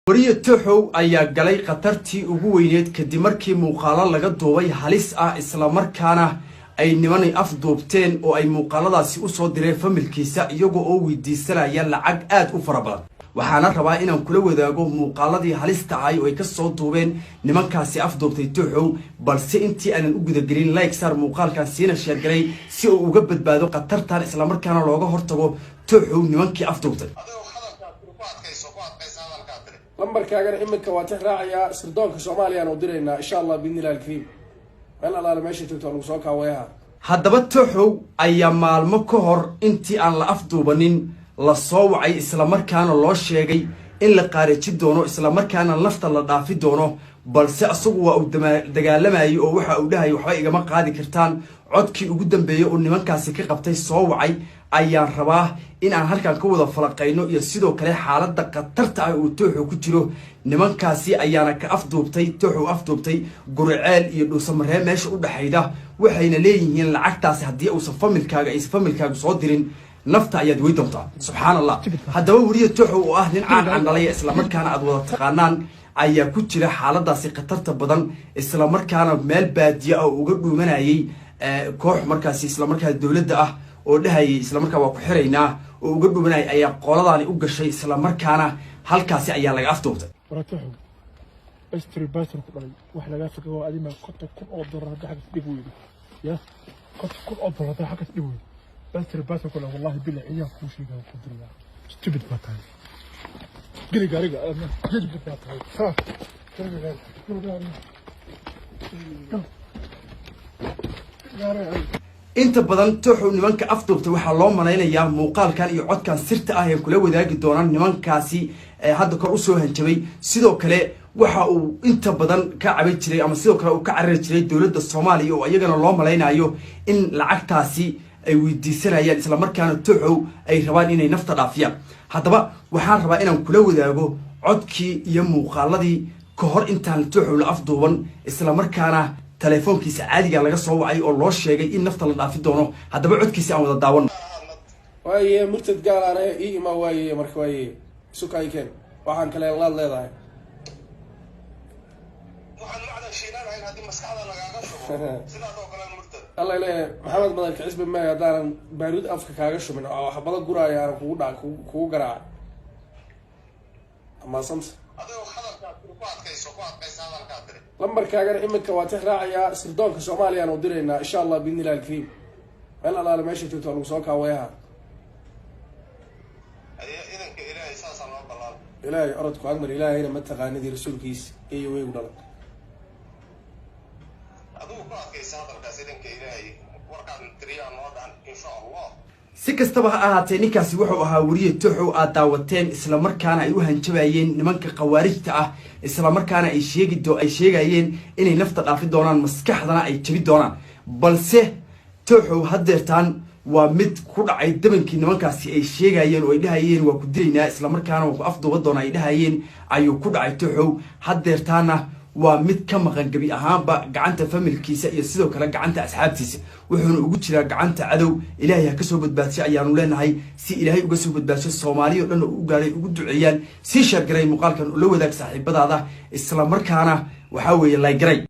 wariye Tuxow ayaa galay qatartii ugu weyneed kadib markii muuqaalo laga duubay halis ah isla markaana ay nimanay afduubteen oo ay muuqaaladaasi u soo direen familkiisa iyagoo oo weydiisanaya lacag aad u fara badan waxaana rabaa inaan kula wadaago muuqaaladii halista ah oo ay ka soo duubeen nimankaasi afduubtay Tuxow balse intii aanan u gudagelin like sar muuqaalkan siina share galay si uu uga badbaado qatartan isla markaana looga hortago Tuxow nimankii afduubtay lambarkaagan imika waa tix raacaya sirdoonka Soomaaliya oo direena insha Allah biidnillah alkariim alla meesha joogto lagu soo kaawayaa haddaba Tuxow ayaa maalmo ka hor intii aan la afduubanin la soo wacay isla markaana loo sheegay in la qaarajin doono isla markaana lafta la dhaafi doono balse asagu waa uu dagaalamay oo waxa uu dhahay waxba igama qaadi kartaan codkii ugu dambeeyay oo nimankaasi ka qabtay soo wacay ayaan rabaa in aan halkan ka wada falaqayno iyo sidoo kale xaaladda qatarta ah oo Tuxow ku jiro nimankaasi ayaana ka afduubtay Tuxow afduubtay Guriceel iyo Dhuusamaree meesha u dhaxayda waxayna leeyihiin lacagtaasi hadii uu familkaaga soo dirin nafta ayaad way doontaa subhanallah haddaba wariye Tuxow oo ah nin caan dhalay isla markaana aad wada taqaanaan ayaa ku jira xaaladaasi qatarta badan isla markaana meel baadiya ah uga dhuumanayay koox markaasi isla markaa dawladda ah oo dhahay isla markaa waa ku xireynaa oo uga dhuumanay ayaa qoladani u gashay isla markaana halkaasi ayaa laga afduubtay Tuxow استري باتر كلي واحد لا فكوا ادي ما كنت كل اوردر هذا حق تدوي يا كنت كل اوردر هذا حق تدوي استري باتر كلي والله بالله عياك كل شيء قدر الله استبد باتر قلي قاري جد باتر ها inta badan Tuxow nimanka afduubtay waxa loo malaynayaa muuqaalkan iyo codkan sirta ah ee kula wadaagi doonaan nimankaasi hadda kor u soo hanjabay sidoo kale waxa uu inta badan ka cabay jiray ama sidoo kale uu ka carari jiray dawladda Soomaaliya oo ayagana loo malaynayo in lacagtaasi ay weydiisanayaan isla markaana Tuxow ay rabaan inay nafta dhaafiyaan haddaba waxaan rabaa inaan kula wadaago codkii iyo muuqaaladii ka hor intaan Tuxow la afduuban isla markaana telefoonkiisa caadiga laga soo wacay oo loo sheegay in nafta la dhaafi doono haddaba codkiisa aan wada daawan waaye murtad gaar ah ima waaye marka waaye sukaayeen waxaan kale la leedahay waxaan macdan shiinanahay hadii maskaxda lagaaga shubo sidaas oo kale murtad alla ilaahay maxamed badan ka xisbi ma hadaan baaruud afka kaaga shubin oo wax badan guraaya aan kugu garaac ama sams adoo hadalka ku adkayso hadalka tiri lambarkaagan imika waa tix raacaya sirdoonka Soomaaliya oo direena insha Allah biidnillah alkariim alla meesha joogto lagu soo kaawayaa idanka ilaahay saasan loo ballan ilaahay orodku agmar ilaahayna ma taqaanidii rasuulkiisa iyo weeygu dhalay adoo ku adkayso hadalkaas idanka ilaahay warkaan tiriyaan oo dhan insha Allah si kastaba ha ahaatee ninkaasi wuxuu ahaa wariye Tuxow aad daawateen isla markaana ay u hanjabayeen nimanka qawaarijta ah isla markaana ay sheegayeen inay nafta dhaafi doonaan maskaxdana ay jabi doonaan balse Tuxow hadeertaan waa mid ku dhacay dabankii nimankaasi ay sheegayeen oo ay dhahayeen waa ku dilaynaa isla markaana waa ku afduuba doonaa ay dhahayeen ayuu ku dhacay Tuxow hadeertaana waa mid ka maqan gabi ahaanba gacanta familkiisa iyo sidoo kale gacanta asxaabtiisa wuxuuna ugu jiraa gacanta cadow ilaahay ka soo badbaadsi ayaanu leenahay si ilaahay uga soo badbaadso Soomaaliya oo dhan u gaaray ugu duceeyaan si shar garay muuqaalkan oo la wadaag saaxiibadaada isla markaana waxa weeye like garay